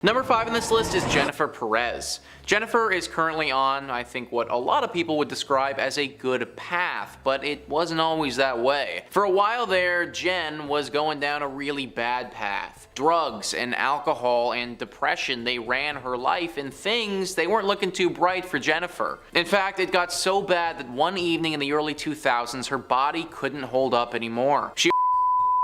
Number 5 on this list is Jennifer Perez. Jennifer is currently on, I think, what a lot of people would describe as a good path, but it wasn't always that way. For a while there, Jen was going down a really bad path. Drugs and alcohol and depression, they ran her life, and things, they weren't looking too bright for Jennifer. In fact, it got so bad that one evening in the early 2000s, her body couldn't hold up anymore.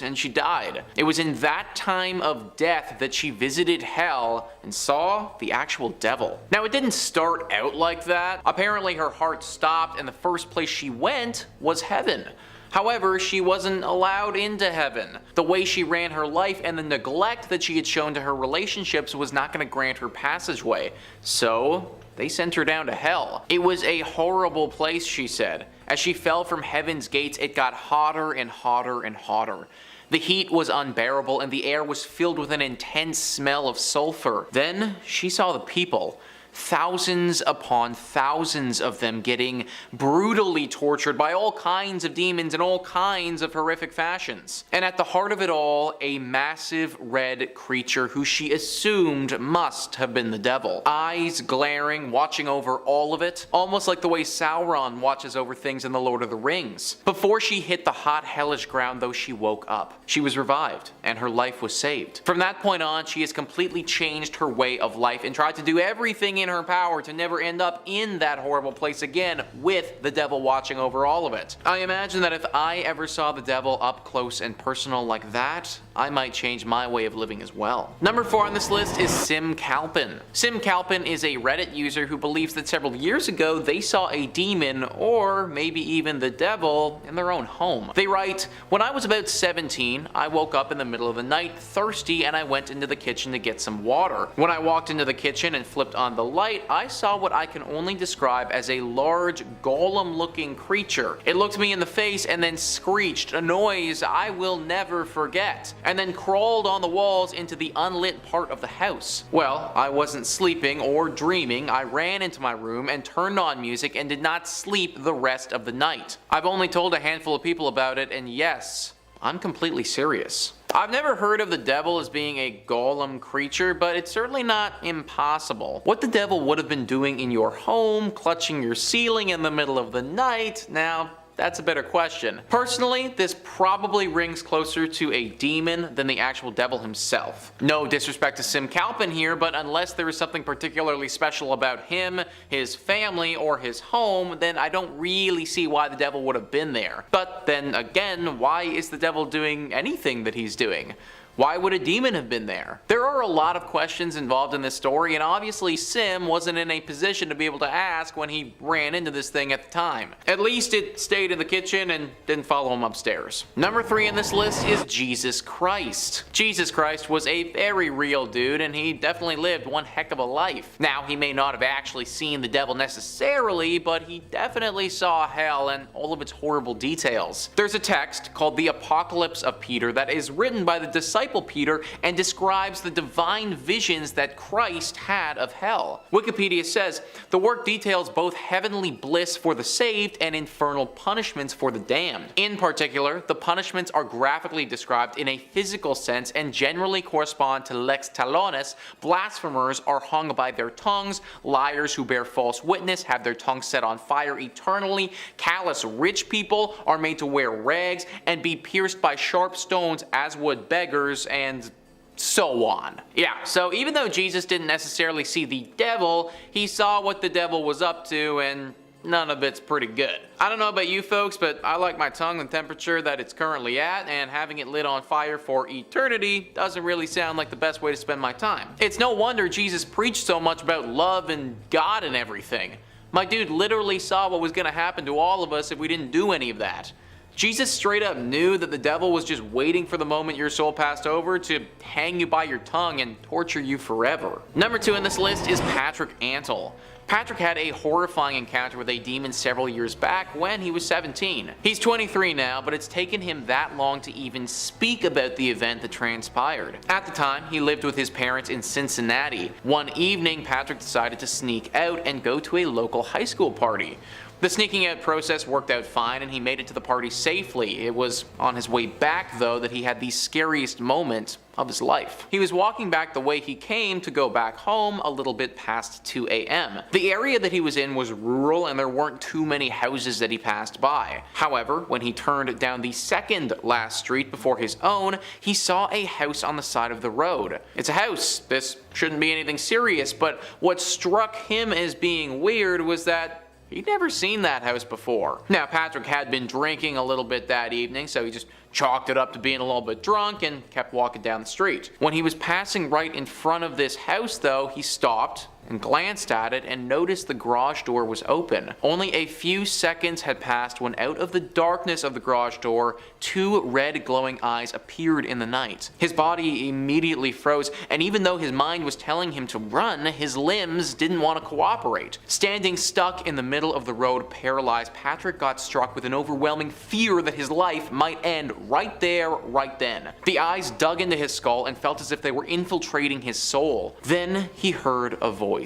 And she died. It was in that time of death that she visited hell and saw the actual devil. Now, it didn't start out like that. Apparently her heart stopped and the first place she went was heaven. However, she wasn't allowed into heaven. The way she ran her life and the neglect that she had shown to her relationships was not going to grant her passageway. So they sent her down to hell. It was a horrible place, she said. As she fell from heaven's gates, it got hotter and hotter and hotter. The heat was unbearable and the air was filled with an intense smell of sulfur. Then she saw the people. Thousands upon thousands of them getting brutally tortured by all kinds of demons in all kinds of horrific fashions. And at the heart of it all, a massive red creature who she assumed must have been the devil. Eyes glaring, watching over all of it, almost like the way Sauron watches over things in The Lord of the Rings. Before she hit the hot hellish ground though, she woke up. She was revived, and her life was saved. From that point on, she has completely changed her way of life and tried to do everything in her power to never end up in that horrible place again with the devil watching over all of it. I imagine that if I ever saw the devil up close and personal like that, I might change my way of living as well. Number 4 on this list is Sim Calpin. Sim Calpin is a Reddit user who believes that several years ago they saw a demon, or maybe even the devil, in their own home. They write, "When I was about 17, I woke up in the middle of the night thirsty and I went into the kitchen to get some water. When I walked into the kitchen and flipped on the light, I saw what I can only describe as a large golem-looking creature. It looked me in the face and then screeched, a noise I will never forget, and then crawled on the walls into the unlit part of the house. Well, I wasn't sleeping or dreaming. I ran into my room and turned on music and did not sleep the rest of the night. I've only told a handful of people about it, and yes, I'm completely serious." I've never heard of the devil as being a golem creature, but it's certainly not impossible. What the devil would have been doing in your home, clutching your ceiling in the middle of the night, now, that's a better question. Personally, this probably rings closer to a demon than the actual devil himself. No disrespect to Sim Calpin here, but unless there is something particularly special about him, his family, or his home, then I don't really see why the devil would have been there. But then again, why is the devil doing anything that he's doing? Why would a demon have been there? There are a lot of questions involved in this story, and obviously Sim wasn't in a position to be able to ask when he ran into this thing at the time. At least it stayed in the kitchen and didn't follow him upstairs. Number 3 on this list is Jesus Christ. Jesus Christ was a very real dude, and he definitely lived one heck of a life. Now, he may not have actually seen the devil necessarily, but he definitely saw hell and all of its horrible details. There's a text called the Apocalypse of Peter that is written by the disciple Peter and describes the divine visions that Christ had of hell. Wikipedia says, the work details both heavenly bliss for the saved and infernal punishments for the damned. In particular, the punishments are graphically described in a physical sense and generally correspond to lex talionis. Blasphemers are hung by their tongues, liars who bear false witness have their tongues set on fire eternally, callous rich people are made to wear rags and be pierced by sharp stones as would beggars, and so on. Yeah, so even though Jesus didn't necessarily see the devil, he saw what the devil was up to, and none of it's pretty good. I don't know about you folks, but I like my tongue the temperature that it's currently at, and having it lit on fire for eternity doesn't really sound like the best way to spend my time. It's no wonder Jesus preached so much about love and God and everything. My dude literally saw what was going to happen to all of us if we didn't do any of that. Jesus straight up knew that the devil was just waiting for the moment your soul passed over to hang you by your tongue and torture you forever. Number 2 on this list is Patrick Antle. Patrick had a horrifying encounter with a demon several years back when he was 17. He's 23 now, but it's taken him that long to even speak about the event that transpired. At the time, he lived with his parents in Cincinnati. One evening, Patrick decided to sneak out and go to a local high school party. The sneaking out process worked out fine and he made it to the party safely. It was on his way back though that he had the scariest moment of his life. He was walking back the way he came to go back home a little bit past 2 a.m. The area that he was in was rural and there weren't too many houses that he passed by. However, when he turned down the second last street before his own, he saw a house on the side of the road. It's a house. This shouldn't be anything serious, but what struck him as being weird was that he'd never seen that house before. Now, Patrick had been drinking a little bit that evening, so he just chalked it up to being a little bit drunk and kept walking down the street. When he was passing right in front of this house though, he stopped and glanced at it and noticed the garage door was open. Only a few seconds had passed when out of the darkness of the garage door, two red glowing eyes appeared in the night. His body immediately froze, and even though his mind was telling him to run, his limbs didn't want to cooperate. Standing stuck in the middle of the road, paralyzed, Patrick got struck with an overwhelming fear that his life might end right there, right then. The eyes dug into his skull and felt as if they were infiltrating his soul. Then he heard a voice.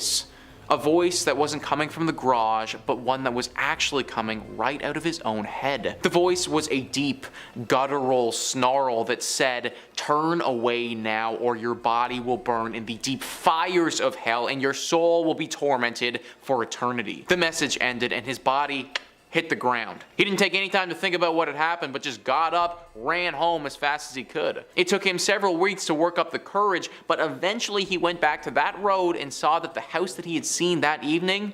A voice that wasn't coming from the garage, but one that was actually coming right out of his own head. The voice was a deep, guttural snarl that said, "Turn away now or your body will burn in the deep fires of hell and your soul will be tormented for eternity." The message ended and his body hit the ground. He didn't take any time to think about what had happened, but just got up, ran home as fast as he could. It took him several weeks to work up the courage, but eventually he went back to that road and saw that the house that he had seen that evening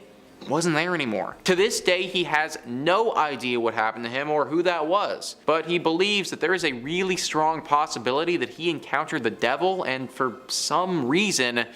wasn't there anymore. To this day, he has no idea what happened to him or who that was, but he believes that there is a really strong possibility that he encountered the devil and for some reason,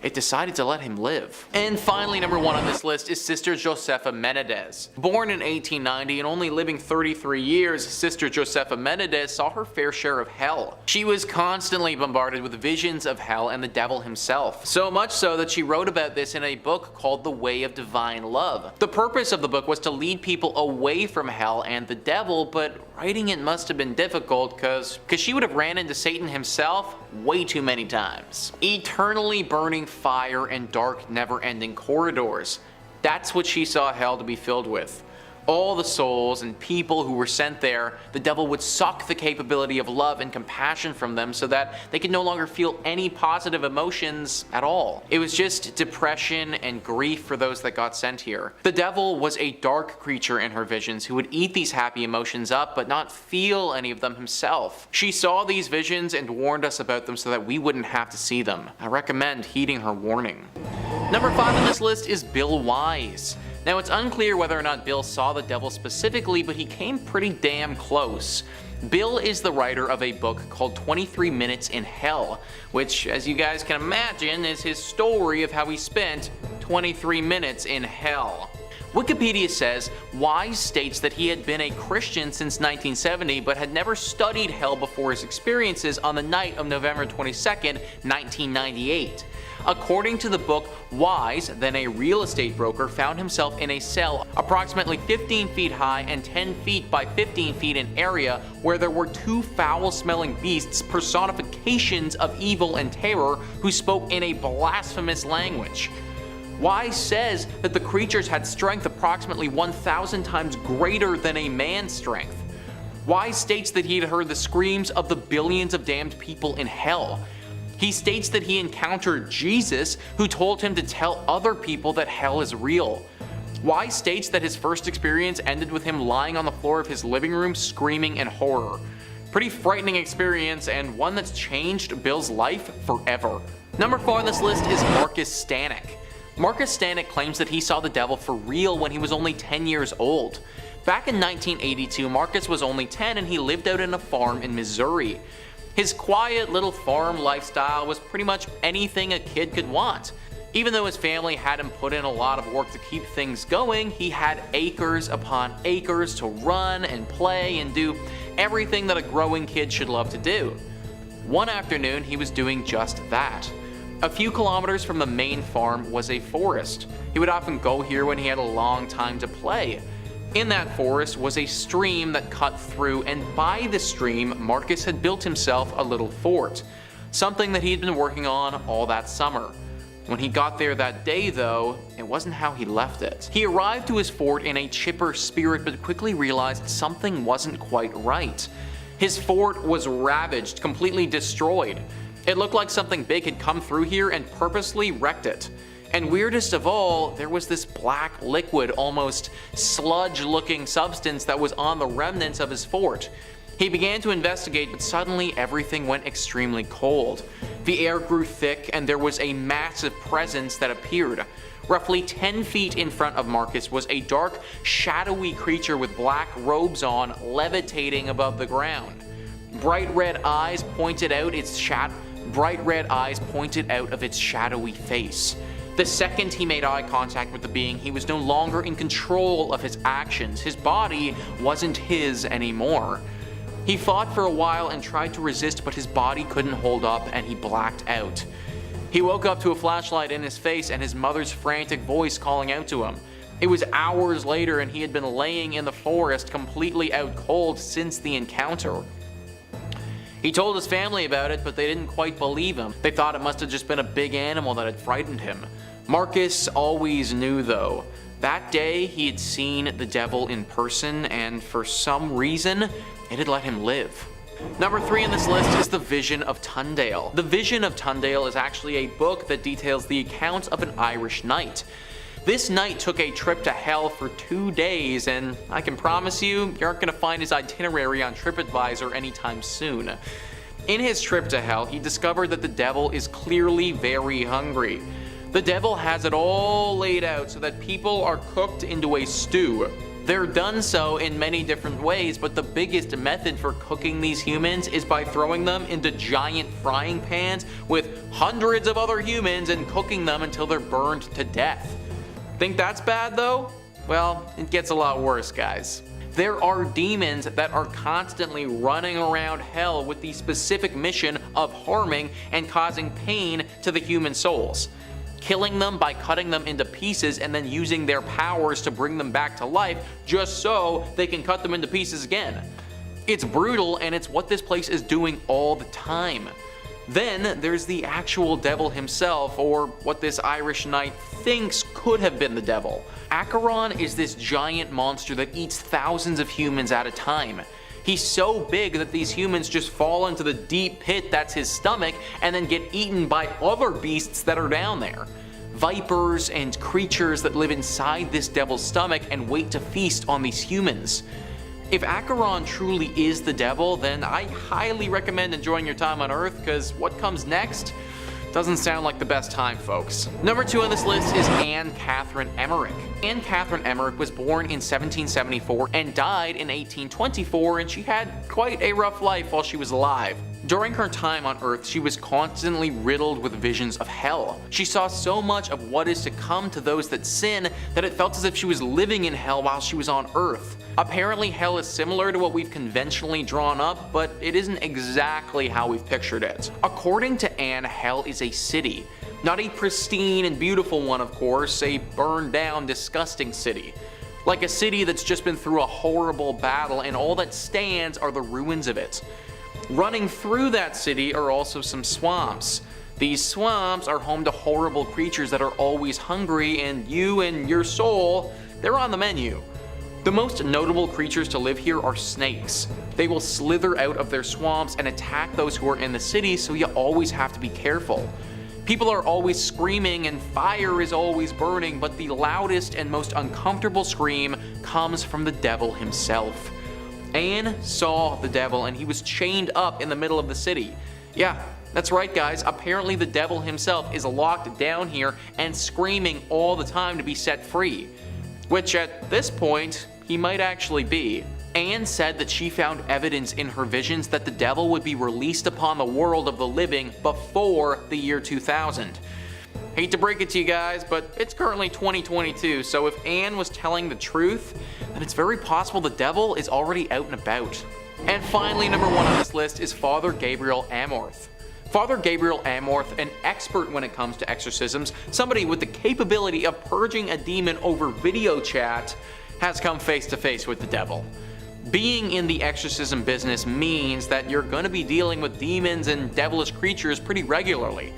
it decided to let him live. And finally, number 1 on this list is Sister Josefa Mendez. Born in 1890 and only living 33 years, Sister Josefa Mendez saw her fair share of hell. She was constantly bombarded with visions of hell and the devil himself. So much so that she wrote about this in a book called The Way of Divine Love. The purpose of the book was to lead people away from hell and the devil, but writing it must have been difficult because she would have ran into Satan himself way too many times. Eternally burning fire and dark, never-ending corridors. That's what she saw hell to be filled with. All the souls and people who were sent there, the devil would suck the capability of love and compassion from them so that they could no longer feel any positive emotions at all. It was just depression and grief for those that got sent here. The devil was a dark creature in her visions who would eat these happy emotions up but not feel any of them himself. She saw these visions and warned us about them so that we wouldn't have to see them. I recommend heeding her warning. Number 5 on this list is Bill Wise. Now, it's unclear whether or not Bill saw the devil specifically, but he came pretty damn close. Bill is the writer of a book called 23 Minutes in Hell, which, as you guys can imagine, is his story of how he spent 23 minutes in hell. Wikipedia says Wise states that he had been a Christian since 1970 but had never studied hell before his experiences on the night of November 22nd, 1998. According to the book, Wise, then a real estate broker, found himself in a cell approximately 15 feet high and 10 feet by 15 feet in area where there were two foul-smelling beasts, personifications of evil and terror, who spoke in a blasphemous language. Wise says that the creatures had strength approximately 1,000 times greater than a man's strength. Wise states that he had heard the screams of the billions of damned people in hell. He states that he encountered Jesus, who told him to tell other people that hell is real. Wise states that his first experience ended with him lying on the floor of his living room screaming in horror. Pretty frightening experience, and one that's changed Bill's life forever. Number 4 on this list is Marcus Stanek. Marcus Stanek claims that he saw the devil for real when he was only 10 years old. Back in 1982, Marcus was only 10 and he lived out in a farm in Missouri. His quiet little farm lifestyle was pretty much anything a kid could want. Even though his family had him put in a lot of work to keep things going, he had acres upon acres to run and play and do everything that a growing kid should love to do. One afternoon, he was doing just that. A few kilometers from the main farm was a forest. He would often go here when he had a long time to play. In that forest was a stream that cut through, and by the stream, Marcus had built himself a little fort, something that he had been working on all that summer. When he got there that day though, it wasn't how he left it. He arrived to his fort in a chipper spirit but quickly realized something wasn't quite right. His fort was ravaged, completely destroyed. It looked like something big had come through here and purposely wrecked it. And weirdest of all, there was this black liquid, almost sludge-looking substance that was on the remnants of his fort. He began to investigate, but suddenly everything went extremely cold. The air grew thick and there was a massive presence that appeared. Roughly 10 feet in front of Marcus was a dark, shadowy creature with black robes on, levitating above the ground. Bright red eyes pointed out of its shadowy face. The second he made eye contact with the being, he was no longer in control of his actions. His body wasn't his anymore. He fought for a while and tried to resist, but his body couldn't hold up and he blacked out. He woke up to a flashlight in his face and his mother's frantic voice calling out to him. It was hours later and he had been laying in the forest completely out cold since the encounter. He told his family about it, but they didn't quite believe him. They thought it must have just been a big animal that had frightened him. Marcus always knew though. That day he had seen the devil in person and for some reason it had let him live. Number 3 on this list is The Vision of Tundale. The Vision of Tundale is actually a book that details the account of an Irish knight. This knight took a trip to hell for 2 days, and I can promise you aren't going to find his itinerary on TripAdvisor anytime soon. In his trip to hell, he discovered that the devil is clearly very hungry. The devil has it all laid out so that people are cooked into a stew. They're done so in many different ways, but the biggest method for cooking these humans is by throwing them into giant frying pans with hundreds of other humans and cooking them until they're burned to death. Think that's bad though? Well, it gets a lot worse, guys. There are demons that are constantly running around hell with the specific mission of harming and causing pain to the human souls. Killing them by cutting them into pieces and then using their powers to bring them back to life just so they can cut them into pieces again. It's brutal and it's what this place is doing all the time. Then there's the actual devil himself, or what this Irish knight thinks could have been the devil. Acheron is this giant monster that eats thousands of humans at a time. He's so big that these humans just fall into the deep pit that's his stomach and then get eaten by other beasts that are down there. Vipers and creatures that live inside this devil's stomach and wait to feast on these humans. If Acheron truly is the devil, then I highly recommend enjoying your time on Earth, because what comes next doesn't sound like the best time, folks. Number 2 on this list is Anne Catherine Emmerich. Anne Catherine Emmerich was born in 1774 and died in 1824, and she had quite a rough life while she was alive. During her time on Earth, she was constantly riddled with visions of hell. She saw so much of what is to come to those that sin that it felt as if she was living in hell while she was on Earth. Apparently hell is similar to what we've conventionally drawn up, but it isn't exactly how we've pictured it. According to Anne, hell is a city. Not a pristine and beautiful one, of course, a burned down, disgusting city. Like a city that's just been through a horrible battle and all that stands are the ruins of it. Running through that city are also some swamps. These swamps are home to horrible creatures that are always hungry, and you and your soul, they're on the menu. The most notable creatures to live here are snakes. They will slither out of their swamps and attack those who are in the city, so you always have to be careful. People are always screaming and fire is always burning, but the loudest and most uncomfortable scream comes from the devil himself. Anne saw the devil and he was chained up in the middle of the city. Yeah, that's right guys, apparently the devil himself is locked down here and screaming all the time to be set free. Which at this point, he might actually be. Anne said that she found evidence in her visions that the devil would be released upon the world of the living before the year 2000. Hate to break it to you guys, but it's currently 2022, so if Anne was telling the truth, then it's very possible the devil is already out and about. And finally, number 1 on this list is Father Gabriel Amorth. Father Gabriel Amorth, an expert when it comes to exorcisms, somebody with the capability of purging a demon over video chat, has come face to face with the devil. Being in the exorcism business means that you're going to be dealing with demons and devilish creatures pretty regularly.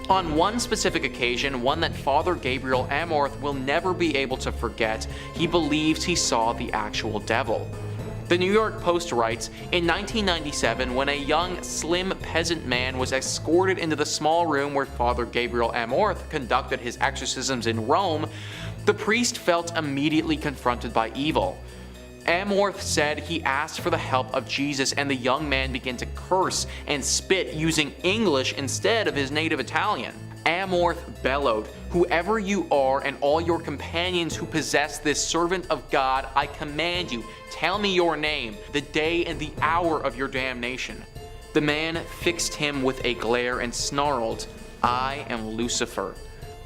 On one specific occasion, one that Father Gabriel Amorth will never be able to forget, he believes he saw the actual devil. The New York Post writes, in 1997, when a young, slim peasant man was escorted into the small room where Father Gabriel Amorth conducted his exorcisms in Rome, the priest felt immediately confronted by evil. Amorth said he asked for the help of Jesus, and the young man began to curse and spit using English instead of his native Italian. Amorth bellowed, "Whoever you are and all your companions who possess this servant of God, I command you, tell me your name, the day and the hour of your damnation." The man fixed him with a glare and snarled, "I am Lucifer."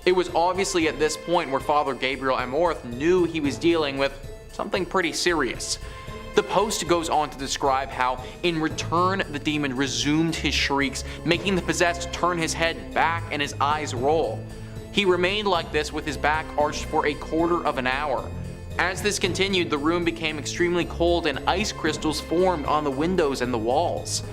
It was obviously at this point where Father Gabriel Amorth knew he was dealing with something pretty serious. The Post goes on to describe how, in return, the demon resumed his shrieks, making the possessed turn his head back and his eyes roll. He remained like this with his back arched for a quarter of an hour. As this continued, the room became extremely cold and ice crystals formed on the windows and the walls.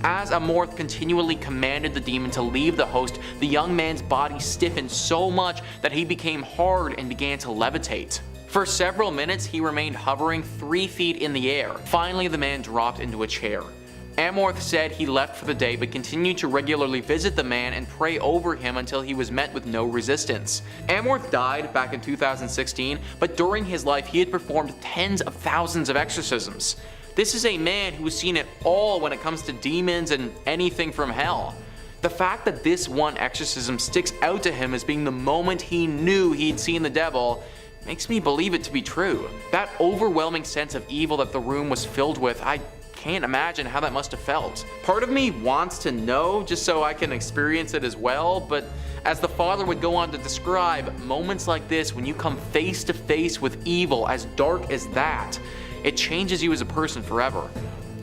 As Amorth continually commanded the demon to leave the host, the young man's body stiffened so much that he became hard and began to levitate. For several minutes, he remained hovering 3 feet in the air. Finally, the man dropped into a chair. Amorth said he left for the day but continued to regularly visit the man and pray over him until he was met with no resistance. Amorth died back in 2016, but during his life he had performed tens of thousands of exorcisms. This is a man who has seen it all when it comes to demons and anything from hell. The fact that this one exorcism sticks out to him as being the moment he knew he'd seen the devil makes me believe it to be true. That overwhelming sense of evil that the room was filled with, I can't imagine how that must have felt. Part of me wants to know just so I can experience it as well, but as the father would go on to describe, moments like this, when you come face to face with evil as dark as that, it changes you as a person forever.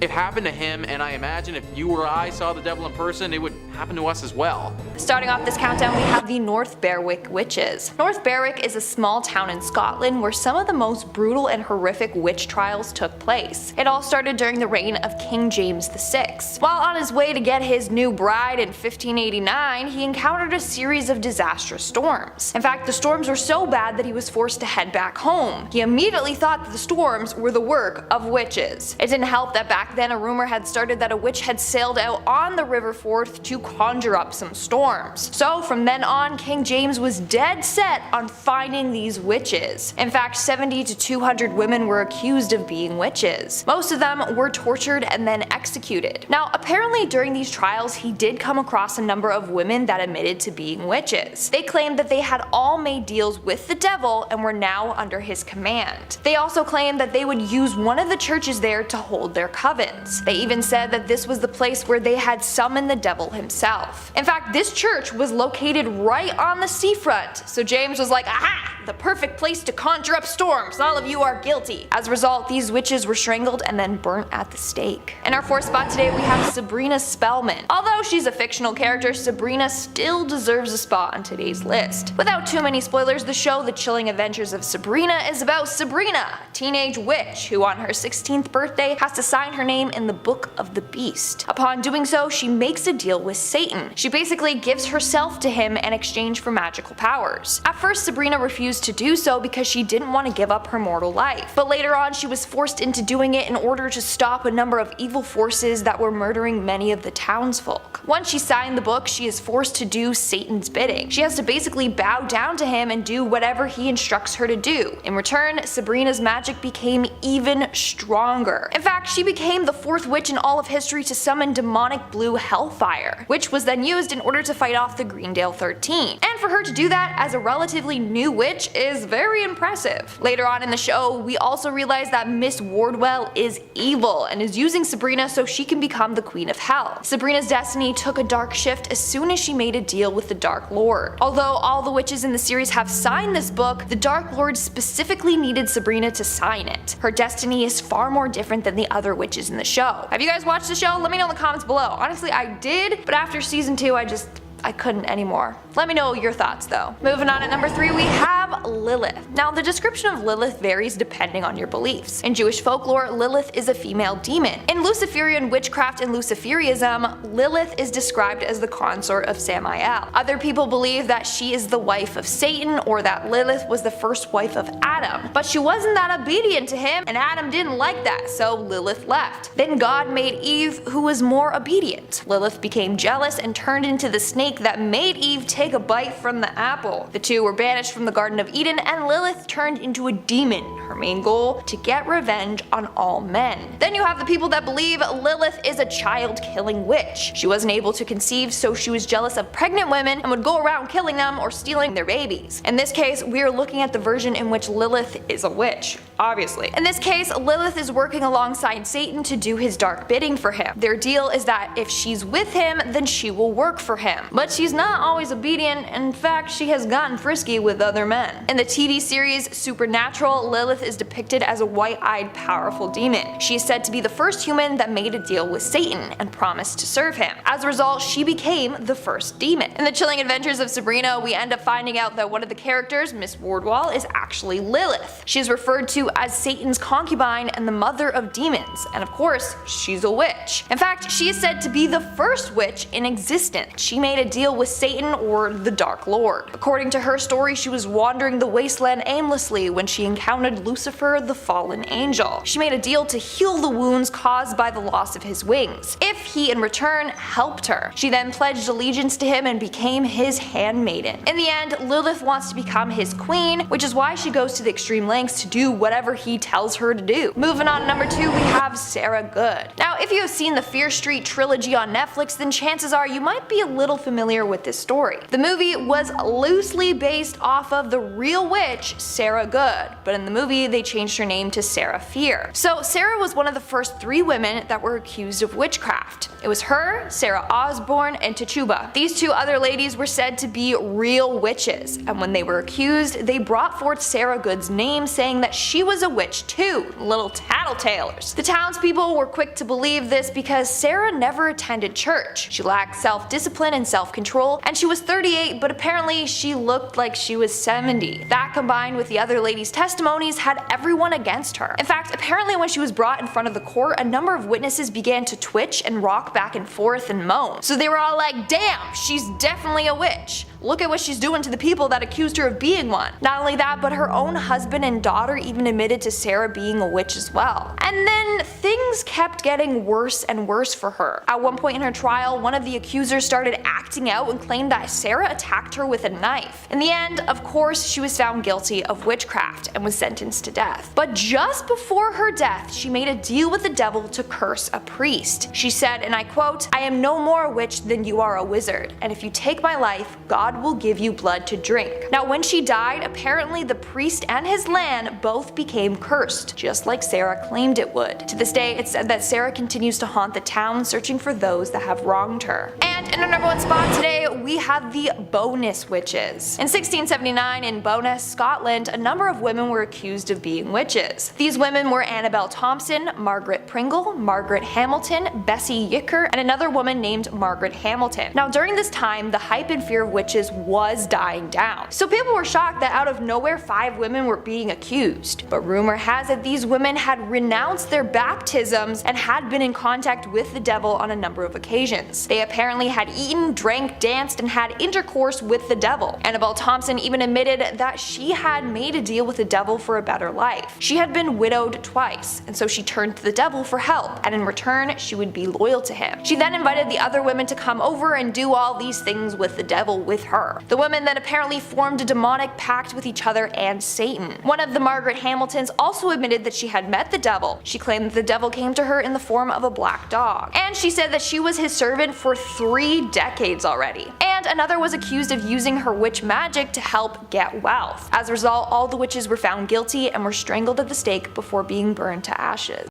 It happened to him, and I imagine if you or I saw the devil in person, it would happen to us as well. Starting off this countdown, we have the North Berwick witches. North Berwick is a small town in Scotland where some of the most brutal and horrific witch trials took place. It all started during the reign of King James VI. While on his way to get his new bride in 1589, he encountered a series of disastrous storms. In fact, the storms were so bad that he was forced to head back home. He immediately thought that the storms were the work of witches. It didn't help that back then a rumor had started that a witch had sailed out on the River Forth to conjure up some storms. So from then on, King James was dead set on finding these witches. In fact, 70 to 200 women were accused of being witches. Most of them were tortured and then executed. Now, apparently during these trials, he did come across a number of women that admitted to being witches. They claimed that they had all made deals with the devil and were now under his command. They also claimed that they would use one of the churches there to hold their coven. They even said that this was the place where they had summoned the devil himself. In fact, this church was located right on the seafront, so James was like, aha! The perfect place to conjure up storms, all of you are guilty. As a result, these witches were strangled and then burnt at the stake. In our 4th spot today, we have Sabrina Spellman. Although she's a fictional character, Sabrina still deserves a spot on today's list. Without too many spoilers, the show The Chilling Adventures of Sabrina is about Sabrina, a teenage witch who on her 16th birthday has to sign her name in the Book of the Beast. Upon doing so, she makes a deal with Satan. She basically gives herself to him in exchange for magical powers. At first, Sabrina refused to do so because she didn't want to give up her mortal life, but later on she was forced into doing it in order to stop a number of evil forces that were murdering many of the townsfolk. Once she signed the book, she is forced to do Satan's bidding. She has to basically bow down to him and do whatever he instructs her to do. In return, Sabrina's magic became even stronger. In fact, she became the 4th witch in all of history to summon demonic blue hellfire, which was then used in order to fight off the Greendale 13. And for her to do that as a relatively new witch is very impressive. Later on in the show, we also realize that Miss Wardwell is evil and is using Sabrina so she can become the Queen of Hell. Sabrina's destiny took a dark shift as soon as she made a deal with the Dark Lord. Although all the witches in the series have signed this book, the Dark Lord specifically needed Sabrina to sign it. Her destiny is far more different than the other witches in the show. Have you guys watched the show? Let me know in the comments below. Honestly, I did, but after season 2, I couldn't anymore. Let me know your thoughts though. Moving on at number 3, we have Lilith. Now the description of Lilith varies depending on your beliefs. In Jewish folklore, Lilith is a female demon. In Luciferian witchcraft and Luciferianism, Lilith is described as the consort of Samael. Other people believe that she is the wife of Satan, or that Lilith was the first wife of Adam. But she wasn't that obedient to him, and Adam didn't like that, so Lilith left. Then God made Eve, who was more obedient. Lilith became jealous and turned into the snake that made Eve take a bite from the apple. The two were banished from the Garden of Eden, and Lilith turned into a demon. Her main goal, to get revenge on all men. Then you have the people that believe Lilith is a child-killing witch. She wasn't able to conceive, so she was jealous of pregnant women and would go around killing them or stealing their babies. In this case, we are looking at the version in which Lilith is a witch, obviously. In this case, Lilith is working alongside Satan to do his dark bidding for him. Their deal is that if she's with him, then she will work for him. But she's not always obedient, in fact she has gotten frisky with other men. In the TV series Supernatural, Lilith is depicted as a white-eyed powerful demon. She is said to be the first human that made a deal with Satan and promised to serve him. As a result, she became the first demon. In the chilling adventures of Sabrina, we end up finding out that one of the characters, Miss Wardwell, is actually Lilith. She is referred to as Satan's concubine and the mother of demons, and of course, she's a witch. In fact, she is said to be the first witch in existence. She made a deal with Satan, or the Dark Lord. According to her story, she was wandering the wasteland aimlessly when she encountered Lucifer, the fallen angel. She made a deal to heal the wounds caused by the loss of his wings, if he in return helped her. She then pledged allegiance to him and became his handmaiden. In the end, Lilith wants to become his queen, which is why she goes to the extreme lengths to do whatever he tells her to do. Moving on to number 2, we have Sarah Good. Now, if you have seen the Fear Street trilogy on Netflix, then chances are you might be a little familiar with this story. The movie was loosely based off of the real witch Sarah Good, but in the movie they changed her name to Sarah Fear. So Sarah was one of the first 3 women that were accused of witchcraft. It was her, Sarah Osborne, and Tituba. These 2 other ladies were said to be real witches, and when they were accused, they brought forth Sarah Good's name, saying that she was a witch too. Little tattletalers. The townspeople were quick to believe this because Sarah never attended church. She lacked self-discipline and self-control, and she was 38, but apparently she looked like she was 70. That combined with the other ladies' testimonies had everyone against her. In fact, apparently when she was brought in front of the court, a number of witnesses began to twitch and rock back and forth and moan. So they were all like, damn, she's definitely a witch. Look at what she's doing to the people that accused her of being one. Not only that, but her own husband and daughter even admitted to Sarah being a witch as well. And then things kept getting worse and worse for her. At one point in her trial, one of the accusers started acting out and claimed that Sarah attacked her with a knife. In the end, of course, she was found guilty of witchcraft and was sentenced to death. But just before her death, she made a deal with the devil to curse a priest. She said, and I quote, "I am no more a witch than you are a wizard, and if you take my life, God will give you blood to drink." Now when she died, apparently the priest and his land both became cursed, just like Sarah claimed it would. To this day, it's said that Sarah continues to haunt the town, searching for those that have wronged her. And in our number 1 spot today, we have the Bowness witches. In 1679 in Bowness, Scotland, a number of women were accused of being witches. These women were Annabelle Thompson, Margaret Pringle, Margaret Hamilton, Bessie Yicker, and another woman named Margaret Hamilton. Now during this time, the hype and fear of witches was dying down. So people were shocked that out of nowhere 5 women were being accused. But rumor has it these women had renounced their baptisms and had been in contact with the devil on a number of occasions. They apparently had eaten, drank, danced, and had intercourse with the devil. Annabelle Thompson even admitted that she had made a deal with the devil for a better life. She had been widowed twice, and so she turned to the devil for help, and in return she would be loyal to him. She then invited the other women to come over and do all these things with the devil with her. The women then apparently formed a demonic pact with each other and Satan. One of the Margaret Hamiltons also admitted that she had met the devil. She claimed that the devil came to her in the form of a black dog. And she said that she was his servant for 3 decades already. And another was accused of using her witch magic to help get wealth. As a result, all the witches were found guilty and were strangled at the stake before being burned to ashes.